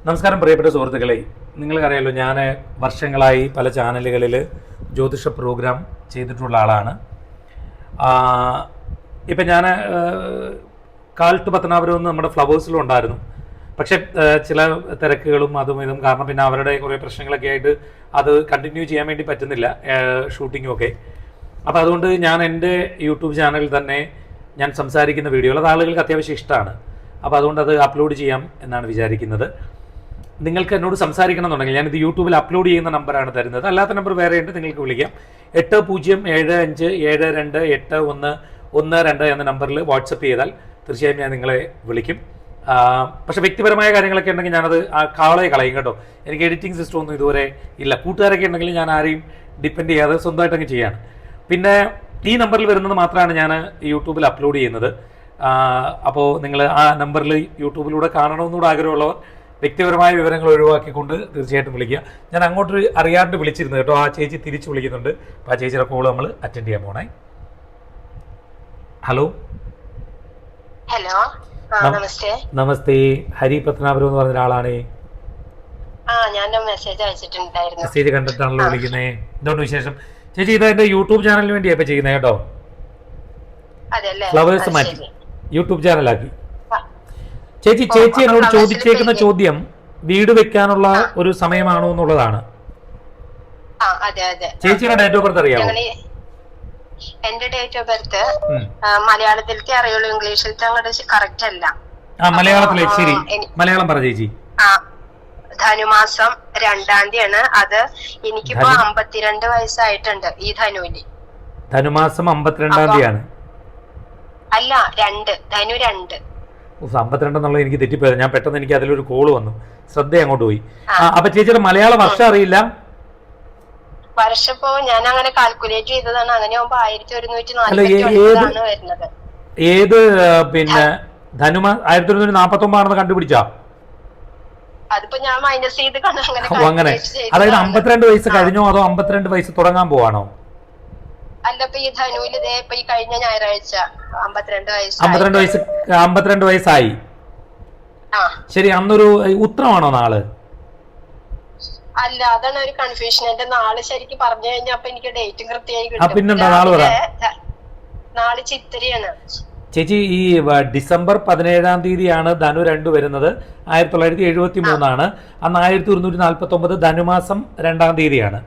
നമസ്കാരം പ്രിയപ്പെട്ട സുഹൃത്തുക്കളെ, നിങ്ങൾക്കറിയാലോ ഞാൻ വർഷങ്ങളായി പല ചാനലുകളിൽ ജ്യോതിഷ പ്രോഗ്രാം ചെയ്തിട്ടുള്ള ആളാണ്. ഇപ്പം ഞാൻ കാലത്ത് പത്തനാപുരം നമ്മുടെ ഫ്ലവേഴ്സിലും ഉണ്ടായിരുന്നു. പക്ഷെ ചില തിരക്കുകളും അതും ഇതും കാരണം പിന്നെ അവരുടെ കുറേ പ്രശ്നങ്ങളൊക്കെ ആയിട്ട് അത് കണ്ടിന്യൂ ചെയ്യാൻ വേണ്ടി പറ്റുന്നില്ല, ഷൂട്ടിങ്ങും ഒക്കെ. അപ്പോൾ അതുകൊണ്ട് ഞാൻ എൻ്റെ യൂട്യൂബ് ചാനലിൽ തന്നെ ഞാൻ സംസാരിക്കുന്ന വീഡിയോകൾ അത് ആളുകൾക്ക് അത്യാവശ്യം ഇഷ്ടമാണ്. അപ്പോൾ അതുകൊണ്ട് അത് അപ്ലോഡ് ചെയ്യാം എന്നാണ് വിചാരിക്കുന്നത്. നിങ്ങൾക്ക് എന്നോട് സംസാരിക്കണം എന്നുണ്ടെങ്കിൽ ഞാനിത് യൂട്യൂബിൽ അപ്ലോഡ് ചെയ്യുന്ന നമ്പറാണ് തരുന്നത്. അല്ലാത്ത നമ്പർ വേറെ ഉണ്ട്, നിങ്ങൾക്ക് വിളിക്കാം. 8075781112 എന്ന നമ്പറിൽ വാട്സപ്പ് ചെയ്താൽ തീർച്ചയായും ഞാൻ നിങ്ങളെ വിളിക്കും. പക്ഷേ വ്യക്തിപരമായ കാര്യങ്ങളൊക്കെ ഉണ്ടെങ്കിൽ ഞാനത് കാളയെ കളയും കേട്ടോ. എനിക്ക് എഡിറ്റിംഗ് സിസ്റ്റം ഒന്നും ഇതുവരെ ഇല്ല. കൂട്ടുകാരൊക്കെ ഉണ്ടെങ്കിൽ ഞാൻ ആരെയും ഡിപ്പെൻഡ് ചെയ്യാതെ സ്വന്തമായിട്ടങ്ങ് ചെയ്യാണ്. പിന്നെ ഈ നമ്പറിൽ വരുന്നത് മാത്രമാണ് ഞാൻ യൂട്യൂബിൽ അപ്ലോഡ് ചെയ്യുന്നത്. അപ്പോൾ നിങ്ങൾ ആ നമ്പറിൽ യൂട്യൂബിലൂടെ കാണണമെന്നുകൂടെ ആഗ്രഹമുള്ളവർ വ്യക്തിപരമായ വിവരങ്ങൾ ഒഴിവാക്കിക്കൊണ്ട് തീർച്ചയായിട്ടും വിളിക്കുക. ഞാൻ അങ്ങോട്ട് അറിയാണ്ട് വിളിച്ചിരുന്നു കേട്ടോ. ആ ചേച്ചി തിരിച്ചു വിളിക്കുന്നുണ്ട്. അപ്പോൾ ആ ചേച്ചിയുടെ കോൾ നമ്മൾ അറ്റൻഡ് ചെയ്യാൻ പോണേ. ഹലോ ഹലോ, നമസ്തേ. ഹരി പത്തനാപുരം എന്ന് പറഞ്ഞ ഒരാളാണ്. മെസ്സേജ് കണ്ടിട്ടാണല്ലോ വിളിക്കുന്നത്. എന്തുകൊണ്ട് വിശേഷം ചേച്ചി? ഇത് എന്റെ യൂട്യൂബ് ചാനലിന് വേണ്ടിയാ ഇപ്പൊ ചെയ്യുന്നത് കേട്ടോ. ഫ്ലവേഴ്സ് മാറ്റി യൂട്യൂബ് ചാനലാക്കി. ചേച്ചി എന്നോട് ചോദിച്ചേക്കുന്ന ചോദ്യം വീട് വെക്കാനുള്ള ഒരു സമയമാണോ എന്നുള്ളതാണ്. ചേച്ചിയുടെ ഡേറ്റ് ഓഫ് ബർത്ത് അറിയാമോ? എന്റെ ഡേറ്റ് ഓഫ് ബർത്ത് മലയാളത്തിലേക്ക് അറിയുള്ളൂ, ഇംഗ്ലീഷിലത്തെ അങ്ങോട്ട് കറക്റ്റ് അല്ല. മലയാളത്തിലെ ശരി, മലയാളം പറ ചേച്ചി. ധനുമാസം 2-ാം തീയതിയാണ്. അത് എനിക്കിപ്പോ 52 വയസ്സായിട്ടുണ്ട് ഈ ധനുവില്. ധനുമാസം 52-ാം തീയതിയാണ്? അല്ല, ധനു 2. 52 എന്നുള്ളത് എനിക്ക് തെറ്റിപ്പോയത്. ഞാൻ പെട്ടെന്ന് എനിക്ക് അതിലൊരു കോള് വന്നു, ശ്രദ്ധ അങ്ങോട്ട് പോയി. അപ്പൊ ചേച്ചിയുടെ മലയാള വർഷം അറിയില്ല? വർഷപ്പോ ഞാൻ അങ്ങനെ കാൽക്കുലേറ്റ് ചെയ്തതാണ്. അങ്ങനെ ആവുമ്പോ 1149 വരുന്നത്. ഏത് പിന്നെ ധനുമാ 1149 ആണെന്ന് കണ്ടുപിടിച്ചാ? അതിപ്പോ ഞാൻ മൈനസ് ചെയ്ത് അങ്ങനെ. അതായത് 52 വയസ്സ് കഴിഞ്ഞോ അതോ 52 വയസ്സ് തുടങ്ങാൻ പോവാണോ? അല്ല, ഇപ്പൊ ഈ ധനുവില് ഇപ്പൊ ഈ കഴിഞ്ഞ ഞായറാഴ്ച 52 വയസ്സായി. ശരി, അന്നൊരു ഉത്രമാണോ നാള്? അല്ല, അതാണ് ഒരു കൺഫ്യൂഷൻ. എന്റെ നാള് ശരിക്കും പറഞ്ഞു കഴിഞ്ഞാൽ അപ്പൊ എനിക്ക് ഡേറ്റും കൃത്യമായി കിട്ടും. നാള് ചിത്തിരയാണ് ചേച്ചി. ഈ ഡിസംബർ 17-ാം തീയതിയാണ് ധനു 2 വരുന്നത്. 1973 അന്ന് 1149 ധനുമാസം 2-ാം തീയതിയാണ്.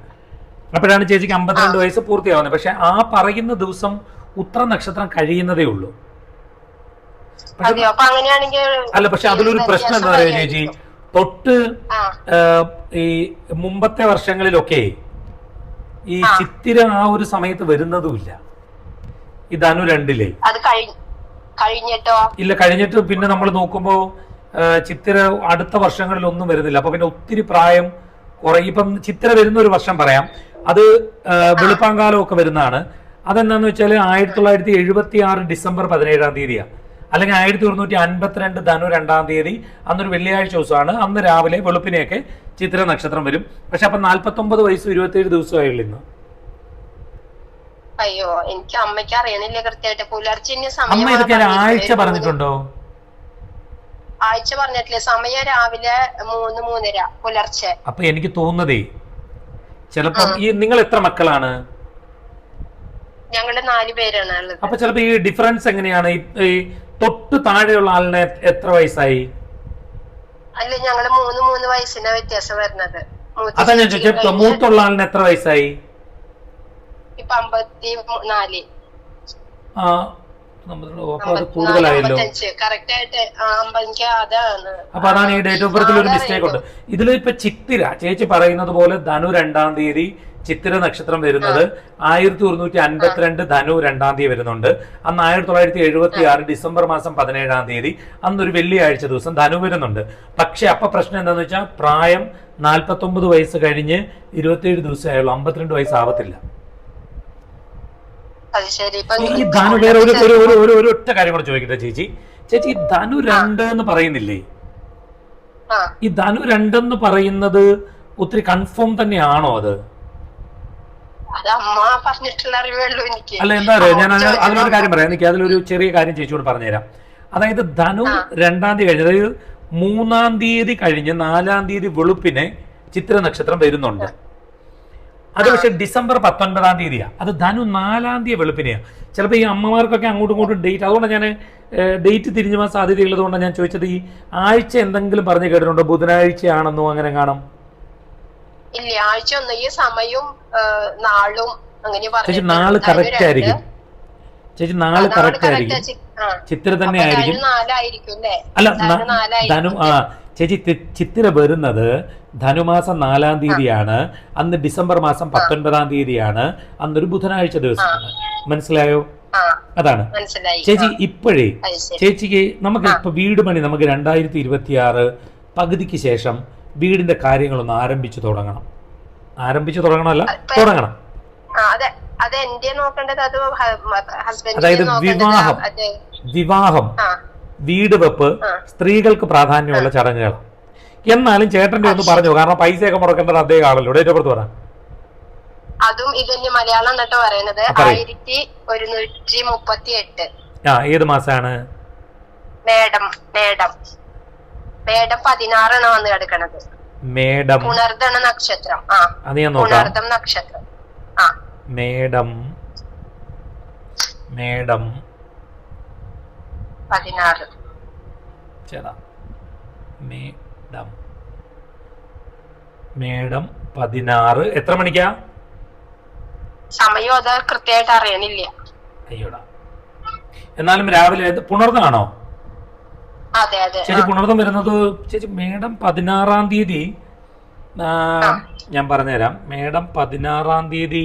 അപ്പോഴാണ് ചേച്ചിക്ക് 52 വയസ്സ് പൂർത്തിയാവുന്നത്. പക്ഷെ ആ പറയുന്ന ദിവസം ഉത്ര നക്ഷത്രം കഴിയുന്നതേ ഉള്ളൂ. അല്ല, പക്ഷെ അതിലൊരു പ്രശ്നം എന്താ പറയുക ചേച്ചി, തൊട്ട് ഈ മുമ്പത്തെ വർഷങ്ങളിലൊക്കെ ഈ ചിത്തിര ആ ഒരു സമയത്ത് വരുന്നതുമില്ല ഈ ധനു 2-ലെ. ഇല്ല, കഴിഞ്ഞിട്ട് പിന്നെ നമ്മൾ നോക്കുമ്പോ ചിത്തിര അടുത്ത വർഷങ്ങളിലൊന്നും വരുന്നില്ല. അപ്പൊ പിന്നെ ഒത്തിരി പ്രായം കുറയും. ഇപ്പം ചിത്തിര വരുന്ന ഒരു വർഷം പറയാം, അത് വെളുപ്പാങ്കാലം ഒക്കെ വരുന്നതാണ്. അതെന്താന്ന് വെച്ചാൽ 1976 ഡിസംബർ 17-ാം തീയതിയാണ്. അല്ലെങ്കിൽ 1952 ധനു 2-ാം തീയതി, അന്നൊരു വെള്ളിയാഴ്ച ദിവസമാണ്. അന്ന് രാവിലെ വെളുപ്പിനെയൊക്കെ ചിത്തിര നക്ഷത്രം വരും. പക്ഷെ അപ്പൊ 49 വയസ്സും 27 ദിവസമായുള്ളൂ ഇന്ന്. അയ്യോ, എനിക്ക് അമ്മയ്ക്ക് അറിയണില്ല കൃത്യമായിട്ട്. പുലർച്ചെ അമ്മ ഇതൊക്കെ ആഴ്ച പറഞ്ഞിട്ടുണ്ടോ? ആഴ്ച പറഞ്ഞിട്ടില്ല. സമയം രാവിലെ 3-3:30 പുലർച്ചെ. അപ്പൊ എനിക്ക് തോന്നുന്നതേ ചിലപ്പം ഈ നിങ്ങൾ എത്ര മക്കളാണ്? ഞങ്ങള് 4 പേരാണ് ഉള്ളത്. അപ്പൊ ചിലപ്പോ ഈ ഡിഫറൻസ് എങ്ങനെയാണ്? ഈ തൊട്ട് താഴെയുള്ള ആളിന് എത്ര വയസ്സായി? അല്ല, ഞങ്ങള് 3 വയസ്സിന്റെ വ്യത്യാസം വരുന്നത്. അതാ ഞാൻ ചോദിച്ചത്, മൂത്തുള്ള ആളിന് എത്ര വയസ്സായി? ഇപ്പൊ 54. കൂടുതലായല്ലോ. അപ്പൊ അതാണ് ഈ ഡേറ്റ് ഓഫ് ബർത്തിൽ ഒരു മിസ്റ്റേക്ക് ഉണ്ട്. ഇതിൽ ഇപ്പൊ ചിത്തിര ചേച്ചി പറയുന്നത് പോലെ ധനു 2-ാം തീയതി ചിത്തിര നക്ഷത്രം വരുന്നത് 1952 ധനു 2-ാം തീയതി വരുന്നുണ്ട്. അന്ന് 1976 ഡിസംബർ മാസം 17-ാം തീയതി അന്നൊരു വെള്ളിയാഴ്ച ദിവസം ധനു വരുന്നുണ്ട്. പക്ഷെ അപ്പൊ പ്രശ്നം എന്താന്ന് വെച്ചാൽ പ്രായം 49 വയസ്സ് കഴിഞ്ഞ് 27 ദിവസമായുള്ളൂ, 52 വയസ്സാവത്തില്ല. ഈ ധനു വേറെ ഒരു ഒറ്റ കാര്യം കൂടെ ചോദിക്കട്ടെ ചേച്ചി. ഈ ധനു 2 എന്ന് പറയുന്നില്ലേ, ഈ ധനു 2 എന്ന് പറയുന്നത് ഒത്തിരി കൺഫേം തന്നെയാണോ? അത് അല്ല, എന്താ പറയാ, ഞാൻ അതിലൊരു കാര്യം പറയാം. എനിക്ക് അതിലൊരു ചെറിയ കാര്യം ചേച്ചിയോട് പറഞ്ഞുതരാം. അതായത് ധനു 2-ാം തീയതി കഴിഞ്ഞത്, അതായത് 3-ാം തീയതി കഴിഞ്ഞ് 4-ാം തീയതി വെളുപ്പിന് ചിത്ര നക്ഷത്രം വരുന്നുണ്ട്. അത് പക്ഷെ ഡിസംബർ 19-ാം തീയതിയാണ്. അത് ധനു 4-ാം തീയതി വെളുപ്പിനെയാണ്. ചിലപ്പോൾ ഈ അമ്മമാർക്കൊക്കെ അങ്ങോട്ടും ഇങ്ങോട്ടും ഡേറ്റ്, അതുകൊണ്ടാണ് ഞാൻ ഡേറ്റ് തിരിഞ്ഞു പോകാൻ സാധ്യതയുള്ളതുകൊണ്ടാണ് ഞാൻ ചോദിച്ചത്. ഈ ആഴ്ച എന്തെങ്കിലും പറഞ്ഞു കേട്ടിട്ടുണ്ടോ? ബുധനാഴ്ചയാണെന്നോ അങ്ങനെ കാണാം? ഇല്ല, ആഴ്ച ഒന്നും ഈ സമയവും നാളും അങ്ങനെ ചേച്ചി നാള് കറക്റ്റ് ആയിരിക്കും. ചേച്ചി നാള് കറക്റ്റ് ആയിരിക്കും. ചിത്ര തന്നെ ആയിരിക്കും. അല്ല ധനു ചേച്ചി ചിത്തിര വരുന്നത് ധനുമാസം 4-ാം തീയതിയാണ്. അന്ന് ഡിസംബർ മാസം 19-ാം തീയതിയാണ്. അന്നൊരു ബുധനാഴ്ച ദിവസമാണ്. മനസ്സിലായോ? അതാണ് ചേച്ചി. ഇപ്പോഴേ ചേച്ചിക്ക് നമുക്ക് ഇപ്പൊ വീട് പണി നമുക്ക് 2026 പകുതിക്ക് ശേഷം വീടിന്റെ കാര്യങ്ങളൊന്ന് ആരംഭിച്ചു തുടങ്ങണം. തുടങ്ങണം. അതായത് വിവാഹം, വീട് വെപ്പ് സ്ത്രീകൾക്ക് പ്രാധാന്യമുള്ള ചടങ്ങുകളാണ്. എന്നാലും ചേട്ടന്റെ ഒന്ന് പറഞ്ഞു, കാരണം പൈസയൊക്കെ മുടക്കേണ്ടത് അദ്ദേഹം ആണല്ലോ. ഡേറ്റ് ഓഫ് ബർത്ത് പറ. അതും ഇതിന്റെ മലയാളം എന്നിട്ട് പറയുന്നത് 1138. ഏത് മാസാണ്? മേടം 16 വന്ന് കിടക്കണത്. മേടം പുണർദണ നക്ഷത്രം. പുണർദം നക്ഷത്രം. മേടം 16. മേടം 16 എത്ര മണിക്കാ? സമയം അത് കൃത്യമായിട്ട് അറിയണില്ല. അയ്യോടാ. എന്നാലും രാവിലെ പുണർന്നാണോ? അതെ അതെ. ചേച്ചി പുണർദം വരുന്നത് ചേച്ചി മേടം 16-ാം തീയതി. ഞാൻ പറഞ്ഞുതരാം. മേടം 16-ാം തീയതി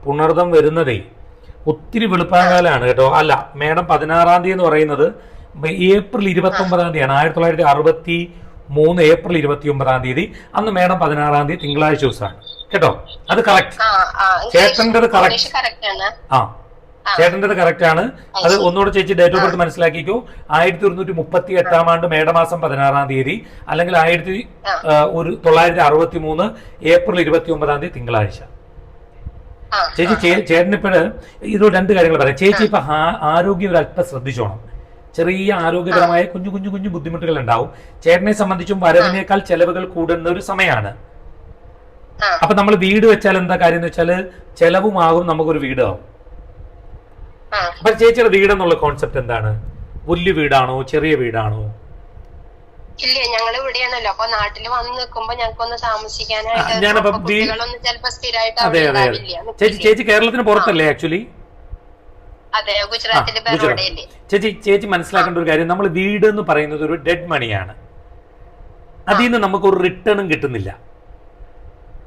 പുണർദം വരുന്നതേ ഒത്തിരി വെളുപ്പാകാലാണ് കേട്ടോ. അല്ല, മേടം 16-ാം തീയതി എന്ന് പറയുന്നത് ഏപ്രിൽ 29-ാം തീയതിയാണ്. 1963 ഏപ്രിൽ 29-ാം തീയതി. അന്ന് മേടം 16-ാം തീയതി തിങ്കളാഴ്ച ദിവസമാണ് കേട്ടോ. അത് കറക്റ്റ്. ചേട്ടൻ്റെത് കറക്റ്റ്. ചേട്ടൻ്റെത് കറക്റ്റ് ആണ്. അത് ഒന്നുകൂടെ ചേച്ചി ഡേറ്റ് ഓഫ് ബർത്ത് മനസ്സിലാക്കിക്കോ. 1938-ാം ആണ്ട് മേടമാസം 16-ാം തീയതി, അല്ലെങ്കിൽ 1963 ഏപ്രിൽ 29-ാം തീയതി തിങ്കളാഴ്ച. ചേച്ചി ചേട്ടനിപ്പോഴ് ഇത് 2 കാര്യങ്ങൾ പറയാം. ചേച്ചി ഇപ്പൊ ആരോഗ്യം ഒരല്പം ശ്രദ്ധിച്ചോണം. ചെറിയ ആരോഗ്യപരമായ കുഞ്ഞു ബുദ്ധിമുട്ടുകൾ ഉണ്ടാവും. ചേട്ടനെ സംബന്ധിച്ചും വരവിനേക്കാൾ ചെലവുകൾ കൂടുന്ന ഒരു സമയമാണ്. അപ്പൊ നമ്മൾ വീട് വെച്ചാൽ എന്താ കാര്യം എന്ന് വെച്ചാല് ചെലവുമാകും, നമുക്കൊരു വീടാവും. അപ്പൊ ചേച്ചിയുടെ വീടെന്നുള്ള കോൺസെപ്റ്റ് എന്താണ്? വലിയ വീടാണോ ചെറിയ വീടാണോ? ഇല്ല, ഞങ്ങൾ ഇവിടെയാണല്ലോ. അപ്പൊ നാട്ടിൽ വന്ന് നിൽക്കുമ്പോ ഞങ്ങൾക്കൊന്ന് താമസിക്കാനായിട്ട്. അതെ അതെ. ചേച്ചി കേരളത്തിന് പുറത്തല്ലേ ആക്ച്വലി? അതെ, ഗുജറാത്തിലെ ബറോഡയില്. ചേച്ചി മനസ്സിലാക്കേണ്ട ഒരു കാര്യം, നമ്മൾ വീട് എന്ന് പറയുന്നത് ഒരു ഡെഡ് മണിയാണ്. അതിൽ നിന്ന് നമുക്കൊരു റിട്ടേണും കിട്ടുന്നില്ല.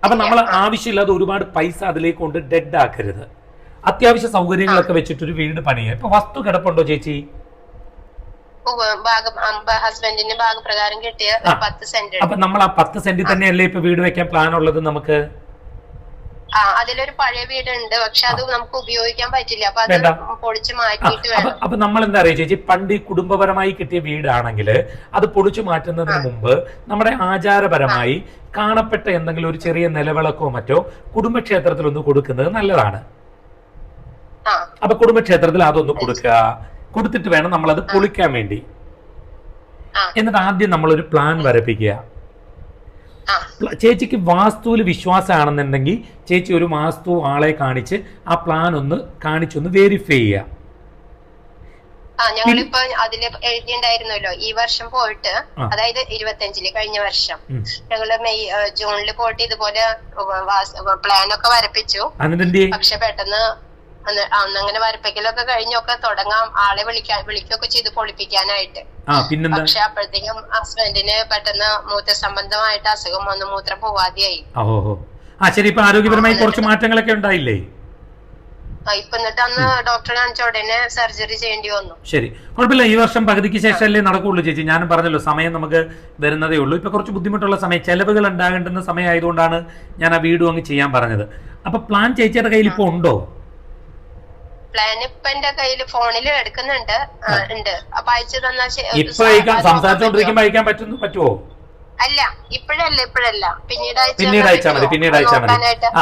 അപ്പൊ നമ്മൾ ആവശ്യമില്ലാതെ ഒരുപാട് പൈസ അതിലേക്ക് കൊണ്ട് ഡെഡ് ആക്കരുത്. അത്യാവശ്യ സൗകര്യങ്ങളൊക്കെ വെച്ചിട്ടൊരു വീട് പണിയുക. ഇപ്പൊ വസ്തു കിടപ്പുണ്ടോ ചേച്ചി? ഹസ്ബൻഡിന്റെ ഭാഗപ്രകാരം കിട്ടിയ 10 സെന്റ്. അപ്പൊ നമ്മൾ ആ 10 സെന്റിൽ തന്നെയല്ലേ ഇപ്പൊ വീട് വെക്കാൻ പ്ലാൻ ഉള്ളത് നമുക്ക്? അതിലൊരു പഴയ വീടുണ്ട്, പക്ഷെ അത് നമുക്ക് ഉപയോഗിക്കാൻ പറ്റില്ല. അപ്പൊ അത് പൊളിച്ചു മാറ്റിയിട്ട് വേണം. അപ്പൊ നമ്മൾ എന്താ അറിയാം ചേച്ചി, പണ്ട് ഈ കുടുംബപരമായി കിട്ടിയ വീടാണെങ്കിൽ അത് പൊളിച്ചു മാറ്റുന്നതിന് മുമ്പ് നമ്മുടെ ആചാരപരമായി കാണപ്പെട്ട എന്തെങ്കിലും ഒരു ചെറിയ നിലവിളക്കോ മറ്റോ കുടുംബക്ഷേത്രത്തിൽ ഒന്ന് കൊടുക്കുന്നത് നല്ലതാണ്. അപ്പൊ കുടുംബക്ഷേത്രത്തിൽ അതൊന്ന് കൊടുത്തിട്ട് വേണം നമ്മൾ അത് പൊളിക്കാൻ വേണ്ടി. എന്നിട്ട് ആദ്യം നമ്മളൊരു പ്ലാൻ വരപ്പിക്കുക. ചേച്ചിക്ക് വാസ്തുവിൽ വിശ്വാസമാണെന്നുണ്ടെങ്കിൽ ചേച്ചി ഒരു വാസ്തു ആളെ കാണിച്ച് ആ പ്ലാൻ ഒന്ന് കാണിച്ചൊന്ന് വെരിഫൈ ചെയ്യുക. ഞങ്ങളിപ്പോ അതില് എഴുതിണ്ടായിരുന്നല്ലോ ഈ വർഷം പോയിട്ട്, അതായത് 25 കഴിഞ്ഞ വർഷം ഞങ്ങള് ജൂണിൽ പോയിട്ട് ഇതുപോലെ പ്ലാനൊക്കെ വരപ്പിച്ചു. പക്ഷെ പെട്ടെന്ന് അന്നങ്ങനെ വരപ്പിക്കലൊക്കെ കഴിഞ്ഞൊക്കെ തുടങ്ങാം, ആളെ വിളിക്കുകയൊക്കെ ചെയ്ത് പൊളിപ്പിക്കാനായിട്ട്. പക്ഷെ അപ്പോഴത്തേക്കും ഹസ്ബൻഡിന് പെട്ടെന്ന് മൂത്രസംബന്ധമായിട്ട് അസുഖം വന്ന് മൂത്രം പോവാതെയായി. ആരോഗ്യപരമായി കുറച്ച് മാറ്റങ്ങളൊക്കെ ഉണ്ടായില്ലേ? ഇപ്പൊ എന്നിട്ട് അന്ന് ഡോക്ടറെ കാണിച്ച ഉടനെ സർജറി ചെയ്യേണ്ടി വന്നു. ശരി, കുഴപ്പമില്ല. ഈ വർഷം പകുതിക്ക് ശേഷമല്ലേ നടക്കുള്ളൂ ചേച്ചി. ഞാനും പറഞ്ഞല്ലോ സമയം നമുക്ക് വരുന്നതേ ഉള്ളൂ. ഇപ്പൊ കുറച്ച് ബുദ്ധിമുട്ടുള്ള സമയം, ചെലവുകൾ ഉണ്ടാകേണ്ടുന്ന സമയം ആയതുകൊണ്ടാണ് ഞാൻ ആ വീടും അങ്ങ് ചെയ്യാൻ പറഞ്ഞത്. അപ്പൊ പ്ലാൻ ചേച്ചിയുടെ കയ്യിൽ ഇപ്പൊ ഉണ്ടോ? പ്ലാൻ ഇപ്പൊ എന്റെ കയ്യിൽ ഫോണിൽ എടുക്കുന്നുണ്ട്. അപ്പൊ അയച്ചു തന്നാൽ ഇപ്പൊ സംസാരിച്ചോണ്ടിരിക്കുമ്പോ അയക്കാൻ പറ്റുമോ? അല്ല ഇപ്പോഴല്ല പിന്നീട് അയച്ചാൽ മതി.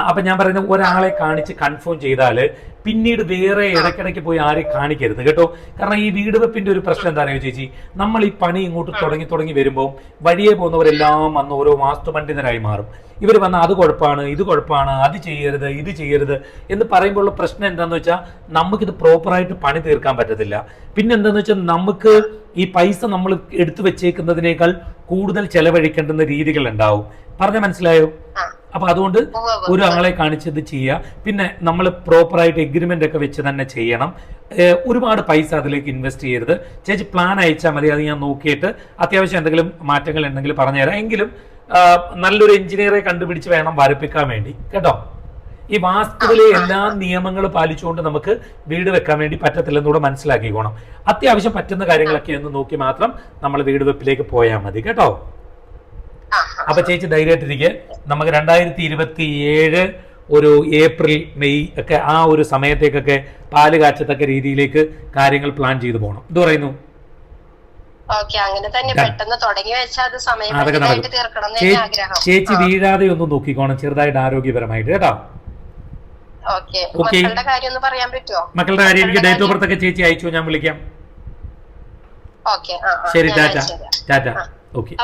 അപ്പൊ ഞാൻ പറയുന്നത് ഒരാളെ കാണിച്ച് കൺഫേം ചെയ്താല് പിന്നീട് വേറെ ഇടയ്ക്കിടയ്ക്ക് പോയി ആരെയും കാണിക്കരുത് കേട്ടോ. കാരണം ഈ വീട് വെപ്പിന്റെ ഒരു പ്രശ്നം എന്താണെന്ന് ചേച്ചി, നമ്മൾ ഈ പണി ഇങ്ങോട്ട് തുടങ്ങി വരുമ്പോൾ വഴിയെ പോകുന്നവരെല്ലാം വന്ന് ഓരോ വാസ്തു പണ്ഡിതരായി മാറും. ഇവർ വന്ന് അത് കുഴപ്പമാണ്, ഇത് കുഴപ്പമാണ്, അത് ചെയ്യരുത് എന്ന് പറയുമ്പോഴുള്ള പ്രശ്നം എന്താന്ന് വെച്ചാൽ നമുക്കിത് പ്രോപ്പറായിട്ട് പണി തീർക്കാൻ പറ്റത്തില്ല. പിന്നെ എന്താന്ന് വെച്ചാൽ നമുക്ക് ഈ പൈസ നമ്മൾ എടുത്തു വെച്ചേക്കുന്നതിനേക്കാൾ കൂടുതൽ ചെലവഴിക്കേണ്ടുന്ന രീതികൾ ഉണ്ടാവും. പറഞ്ഞ മനസ്സിലായോ? അപ്പൊ അതുകൊണ്ട് ഒരാളെ കാണിച്ചത് ചെയ്യുക. പിന്നെ നമ്മൾ പ്രോപ്പറായിട്ട് എഗ്രിമെന്റ് ഒക്കെ വെച്ച് തന്നെ ചെയ്യണം. ഒരുപാട് പൈസ അതിലേക്ക് ഇൻവെസ്റ്റ് ചെയ്യരുത്. ചേച്ചി പ്ലാൻ അയച്ചാൽ മതി, അത് ഞാൻ നോക്കിയിട്ട് അത്യാവശ്യം എന്തെങ്കിലും മാറ്റങ്ങൾ ഉണ്ടെങ്കിൽ പറഞ്ഞുതരാം. എങ്കിലും നല്ലൊരു എഞ്ചിനീയറെ കണ്ടുപിടിച്ച് വേണം വരപ്പിക്കാൻ വേണ്ടി കേട്ടോ. ഈ വാസ്തുവിലെ എല്ലാ നിയമങ്ങളും പാലിച്ചുകൊണ്ട് നമുക്ക് വീട് വെക്കാൻ വേണ്ടി പറ്റത്തില്ലെന്നൂടെ മനസ്സിലാക്കിക്കോണം. അത്യാവശ്യം പറ്റുന്ന കാര്യങ്ങളൊക്കെ ഒന്ന് നോക്കി മാത്രം നമ്മൾ വീട് വെപ്പിലേക്ക് പോയാൽ മതി കേട്ടോ. അപ്പൊ ചേച്ചി ധൈര്യമായിട്ടിരിക്കെ. നമുക്ക് 2027 ഒരു ഏപ്രിൽ മെയ് ഒക്കെ ആ ഒരു സമയത്തേക്കൊക്കെ പാല് കാച്ചത്തക്ക രീതിയിലേക്ക് കാര്യങ്ങൾ പ്ലാൻ ചെയ്തു പോകണം. ഇത് പറയുന്നു ചേച്ചി വീഴാതെ ഒന്ന് നോക്കിക്കോണം, ചെറുതായിട്ട് ആരോഗ്യപരമായിട്ട് കേട്ടോ. മക്കളുടെ കാര്യം എനിക്ക് ഡേറ്റ് ഓഫ് ബർത്ത് ഒക്കെ ചേച്ചി അയച്ചു, ഞാൻ വിളിക്കാം. ശരി, ടാറ്റ. ഓക്കെ.